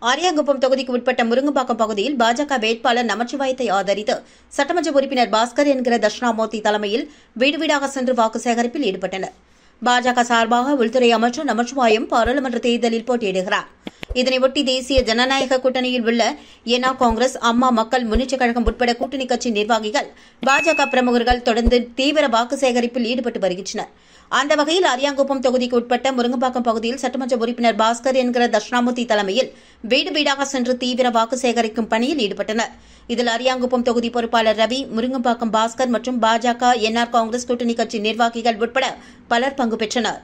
ஆரியாங்குப்பம் தொகுதிக்கு உட்பட்ட முருங்கம்பாக்கம் பகுதியில் பாஜக வேட்பாளர் நமச்சிவாயத்தை ஆதரித்து சட்டமன்ற உறுப்பினர் பாஸ்கர் என்கிற தட்சிணாமூர்த்தி தலைமையில் வீடு வீடாக சென்று வாக்கு சேகரிப்பில் ஈடுபட்டனர். பாஜக சார்பாக உள்துறை அமைச்சர் நமச்சிவாயம் பாராளுமன்ற தேர்தலில் போட்டியிடுகிறார். இதனையொட்டி தேசிய ஜனநாயக கூட்டணியில் உள்ள என்ஆர் காங்கிரஸ், அம்மா மக்கள் முன்னேற்றக் கழகம் உட்பட கூட்டணி கட்சி நிர்வாகிகள், பாஜக பிரமுகர்கள் தொடர்ந்து தீவிர வாக்கு சேகரிப்பில் ஈடுபட்டு வருகின்றனர். அந்த வகையில் அரியாங்குப்பம் தொகுதிக்கு உட்பட்ட முருங்கம்பாக்கம் பகுதியில் சட்டமன்ற உறுப்பினர் பாஸ்கர் என்கிற தட்சிணாமூர்த்தி தலைமையில் வீடு வீடாக சென்று தீவிர வாக்கு சேகரிக்கும் பணியில் ஈடுபட்டனர். இதில் அரியாங்குப்பம் தொகுதி பொறுப்பாளர் ரவி, முருங்கம்பாக்கம் பாஸ்கர் மற்றும் பாஜக, என்ஆர் காங்கிரஸ் கூட்டணி கட்சி நிர்வாகிகள் உட்பட பலர் பங்கு பெற்றனர்.